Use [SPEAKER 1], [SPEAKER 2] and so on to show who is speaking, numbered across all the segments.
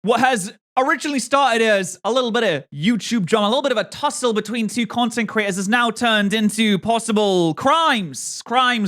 [SPEAKER 1] What has originally started as a little bit of YouTube drama, a little bit of a tussle between two content creators, has now turned into possible crimes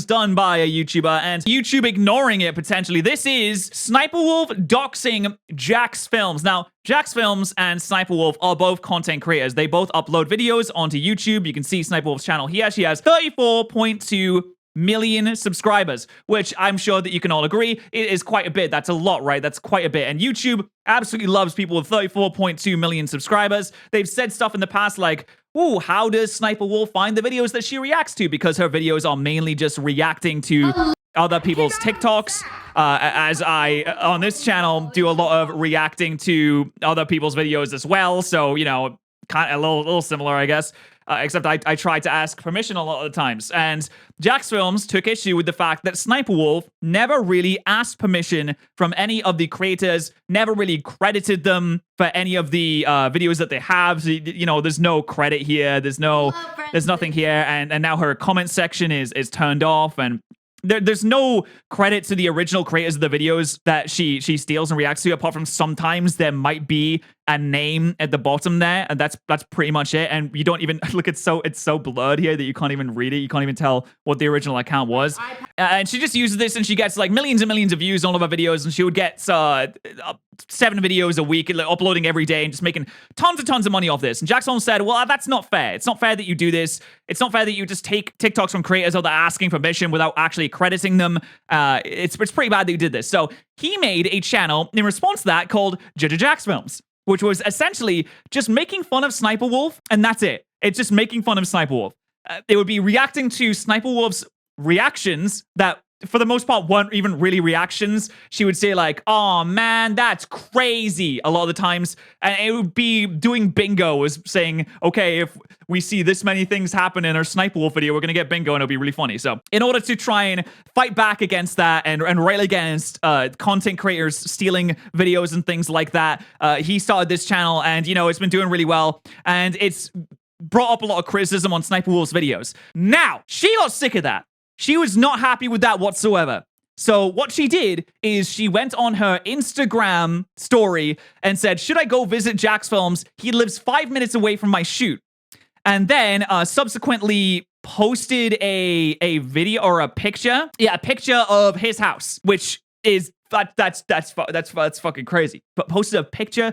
[SPEAKER 1] done by a YouTuber and YouTube ignoring it potentially. This is SSniperwolf doxing Jax Films. Now, Jax Films and SSniperwolf are both content creators. They both upload videos onto YouTube. You can see SSniperwolf's channel here. She has 34.2 million subscribers, which I'm sure that you can all agree it is quite a bit. That's a lot, right? That's quite a bit. And YouTube absolutely loves people with 34.2 million subscribers. They've said stuff in the past like, ooh, how does SSniperwolf find the videos that she reacts to? Because her videos are mainly just reacting to other people's TikToks. As I, on this channel, do a lot of reacting to other people's videos as well. So, you know, kind of a little similar, I guess. Except I tried to ask permission a lot of the times. And Jax Films took issue with the fact that SSniperwolf never really asked permission from any of the creators, never really credited them for any of the videos that they have. So, you know, there's no credit here. There's nothing here. And now her comment section is turned off. And there's no credit to the original creators of the videos that she steals and reacts to, apart from sometimes there might be a name at the bottom there, and that's pretty much it. And you don't even look, it's so blurred here that you can't even read it. You can't even tell what the original account was. And she just uses this, and she gets like millions and millions of views on all of her videos, and she would get 7 videos a week, like, uploading every day and just making tons of money off this. And Jax Films said, well, that's not fair. It's not fair that you do this. It's not fair that you just take TikToks from creators without asking permission, without actually crediting them. It's pretty bad that you did this. So he made a channel in response to that called Jax Films, which was essentially just making fun of SSniperwolf, and that's it. It's just making fun of SSniperwolf. They would be reacting to SSniperwolf's reactions that, for the most part, weren't even really reactions. She would say like, oh man, that's crazy a lot of the times. And it would be doing bingo, was saying, okay, if we see this many things happen in our SSniperwolf video, we're going to get bingo, and it'll be really funny. So in order to try and fight back against that and rail against content creators stealing videos and things like that, he started this channel, and, you know, it's been doing really well. And it's brought up a lot of criticism on SSniperwolf's videos. Now, she got sick of that. She was not happy with that whatsoever. So what she did is she went on her Instagram story and said, should I go visit Jax Films? He lives 5 minutes away from my shoot. And then subsequently posted a video or a picture. Yeah, a picture of his house, which is that's fucking crazy. But posted a picture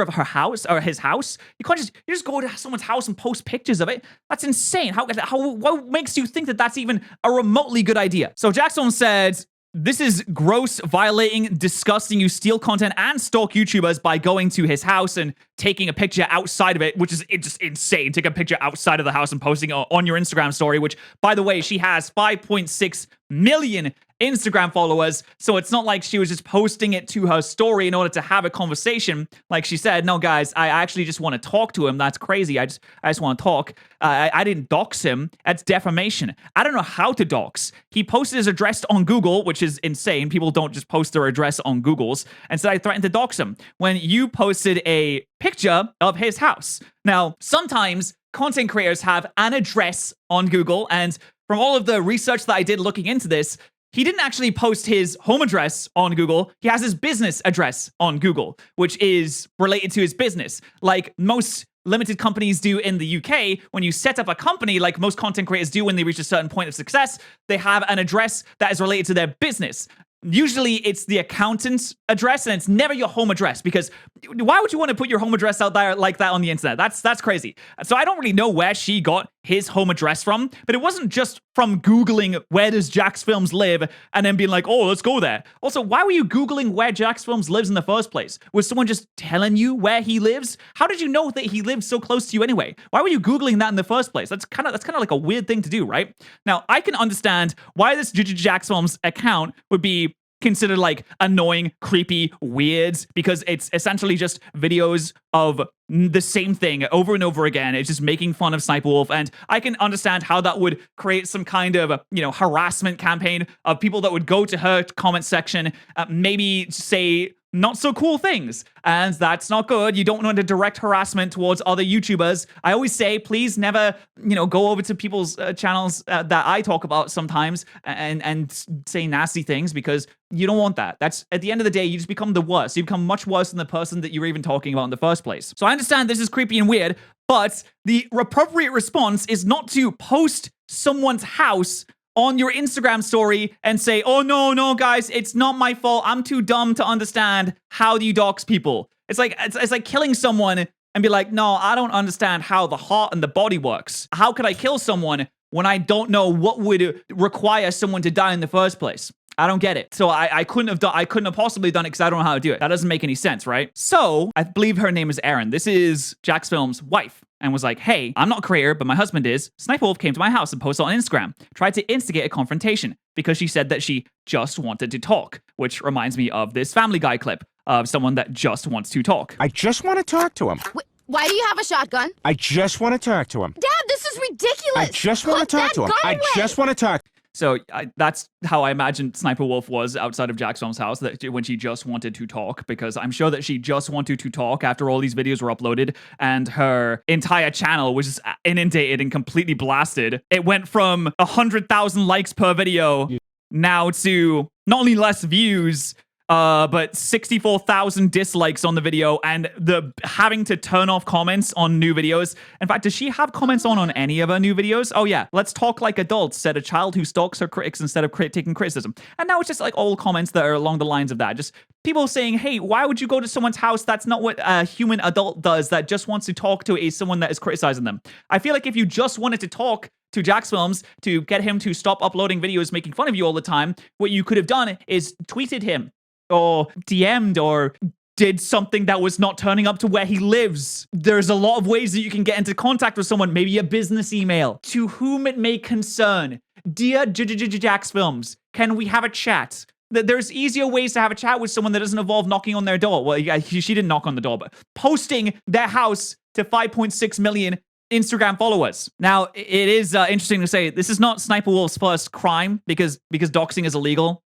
[SPEAKER 1] of her house or his house. You just go to someone's house and post pictures of it. That's insane. What makes you think that that's even a remotely good idea? So Jax Films said, this is gross, violating, disgusting. You steal content and stalk YouTubers by going to his house and taking a picture outside of it, which is just insane. Take a picture outside of the house and posting it on your Instagram story, which, by the way, she has 5.6 million Instagram followers. So it's not like she was just posting it to her story in order to have a conversation. Like she said, no, guys, I actually just want to talk to him. That's crazy. I just want to talk. I didn't dox him. That's defamation. I don't know how to dox. He posted his address on Google, which is insane. People don't just post their address on Google's. And so I threatened to dox him when you posted a picture of his house. Now, sometimes content creators have an address on Google, and from all of the research that I did looking into this, he didn't actually post his home address on Google. He has his business address on Google, which is related to his business. Like most limited companies do in the UK, when you set up a company, like most content creators do when they reach a certain point of success, they have an address that is related to their business. Usually it's the accountant's address, and it's never your home address, because why would you want to put your home address out there like that on the internet? That's crazy. So I don't really know where she got his home address from, but it wasn't just from Googling where does Jax Films live and then being like, oh, let's go there. Also, why were you Googling where Jax Films lives in the first place? Was someone just telling you where he lives? How did you know that he lives so close to you anyway? Why were you Googling that in the first place? That's kind of like a weird thing to do, right? Now, I can understand why this Jax Films account would be considered like annoying, creepy, weird, because it's essentially just videos of the same thing over and over again. It's just making fun of SSniperwolf, and I can understand how that would create some kind of, you know, harassment campaign of people that would go to her comment section, maybe say not so cool things. And that's not good. You don't want to direct harassment towards other YouTubers. I always say, please never, go over to people's channels that I talk about sometimes and say nasty things, because you don't want that. That's, at the end of the day, you just become the worst. You become much worse than the person that you're even talking about in the first place. So I understand this is creepy and weird, but the appropriate response is not to post someone's house on your Instagram story and say, oh, no, guys, it's not my fault. I'm too dumb to understand how do you dox people. It's like killing someone and be like, no, I don't understand how the heart and the body works. How could I kill someone when I don't know what would require someone to die in the first place? I don't get it. So I couldn't have possibly done it because I don't know how to do it. That doesn't make any sense, right? So I believe her name is Erin. This is JacksFilms' wife, and was like, hey, I'm not a creator, but my husband is. SSniperwolf came to my house and posted on Instagram, tried to instigate a confrontation because she said that she just wanted to talk, which reminds me of this Family Guy clip of someone that just wants to talk.
[SPEAKER 2] I just want to talk to him.
[SPEAKER 3] Wait, why do you have a shotgun?
[SPEAKER 2] I just want to talk to him.
[SPEAKER 3] Dad, this is ridiculous.
[SPEAKER 2] I just want to talk to him. I just want to talk.
[SPEAKER 1] So that's how I imagined SSniperwolf was outside of JacksFilms' house, that when she just wanted to talk, because I'm sure that she just wanted to talk after all these videos were uploaded and her entire channel was just inundated and completely blasted. It went from 100,000 likes per video now to not only less views, but 64,000 dislikes on the video, and the having to turn off comments on new videos. In fact, does she have comments on any of her new videos? Oh yeah, let's talk like adults, said a child who stalks her critics instead of taking criticism. And now it's just like all comments that are along the lines of that. Just people saying, hey, why would you go to someone's house? That's not what a human adult does that just wants to talk to someone that is criticizing them. I feel like if you just wanted to talk to JacksFilms to get him to stop uploading videos making fun of you all the time, what you could have done is tweeted him, or DM'd, or did something that was not turning up to where he lives. There's a lot of ways that you can get into contact with someone, maybe a business email. To whom it may concern, dear JacksFilms, can we have a chat? There's easier ways to have a chat with someone that doesn't involve knocking on their door. Well, yeah, she didn't knock on the door, but posting their house to 5.6 million Instagram followers. Now, it is interesting to say this is not SSniperwolf's first crime, because doxing is illegal.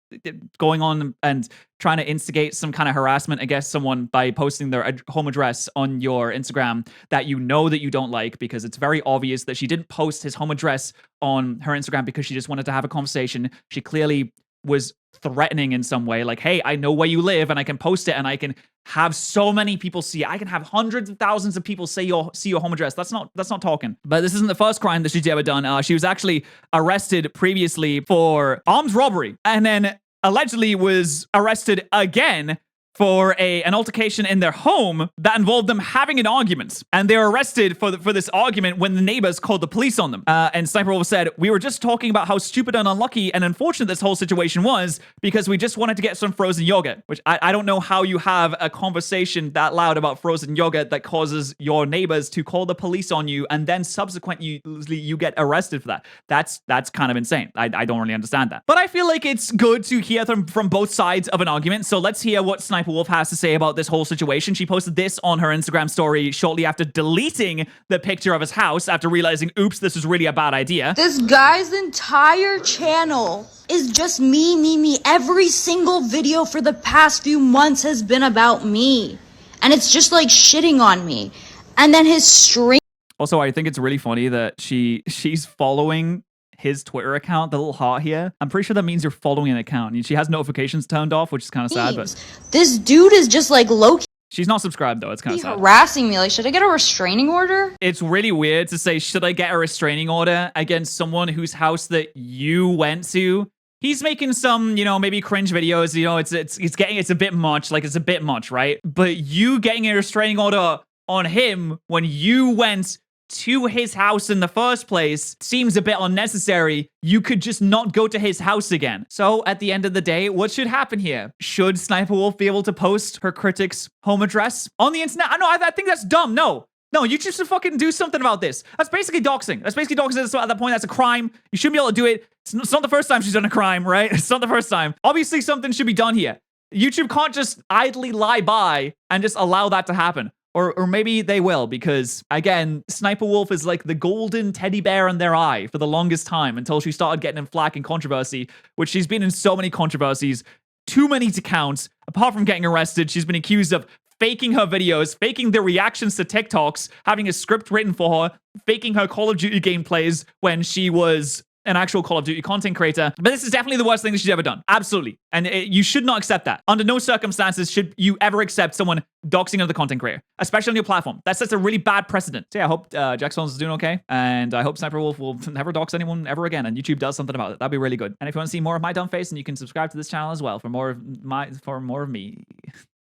[SPEAKER 1] Going on and trying to instigate some kind of harassment against someone by posting their home address on your Instagram that you know that you don't like, because it's very obvious that she didn't post his home address on her Instagram because she just wanted to have a conversation. She clearly was threatening in some way, like, hey, I know where you live and I can post it and I can have so many people see it. I can have hundreds of thousands of people see your home address. That's not talking. But this isn't the first crime that she's ever done. She was actually arrested previously for armed robbery, and then allegedly was arrested again for an altercation in their home that involved them having an argument. And they were arrested for this argument when the neighbors called the police on them. And SSniperwolf said, we were just talking about how stupid and unlucky and unfortunate this whole situation was because we just wanted to get some frozen yogurt, which I don't know how you have a conversation that loud about frozen yogurt that causes your neighbors to call the police on you and then subsequently you get arrested for that. That's kind of insane. I don't really understand that. But I feel like it's good to hear from both sides of an argument. So let's hear what SSniperwolf has to say about this whole situation. She posted this on her Instagram story shortly after deleting the picture of his house after realizing, oops, this is really a bad idea.
[SPEAKER 4] This guy's entire channel is just me. Every single video for the past few months has been about me. And it's just like shitting on me. And then his stream.
[SPEAKER 1] Also, I think it's really funny that she's following his Twitter account, the little heart here. I'm pretty sure that means you're following an account. She has notifications turned off, which is kind of sad, but
[SPEAKER 4] this dude is just like low-key.
[SPEAKER 1] She's not subscribed though. It's kind of sad.
[SPEAKER 4] Harassing me. Like, should I get a restraining order?
[SPEAKER 1] It's really weird to say, should I get a restraining order against someone whose house that you went to? He's making some, maybe cringe videos. It's a bit much. Like, it's a bit much, right? But you getting a restraining order on him when you went to his house in the first place seems a bit unnecessary. You could just not go to his house again. So at the end of the day, what should happen here? Should SSniperwolf be able to post her critic's home address on the internet? I think that's dumb. No, you should fucking do something about this. That's basically doxing. So at that point, that's a crime. You shouldn't be able to do it. It's not the first time she's done a crime, right? It's not the first time. Obviously, something should be done here. YouTube can't just idly lie by and just allow that to happen. Or maybe they will, because, again, SSniperwolf is like the golden teddy bear in their eye for the longest time until she started getting in flack and controversy, which she's been in so many controversies too many to count. Apart from getting arrested, she's been accused of faking her videos, faking the reactions to TikToks, having a script written for her, faking her Call of Duty gameplays when she was an actual Call of Duty content creator. But this is definitely the worst thing that she's ever done. Absolutely. And you should not accept that. Under no circumstances should you ever accept someone doxing another content creator, especially on your platform. That sets a really bad precedent. So yeah, I hope Jackson's is doing okay. And I hope SSSniperwolf will never dox anyone ever again. And YouTube does something about it. That'd be really good. And if you want to see more of my dumb face, then you can subscribe to this channel as well for more of me.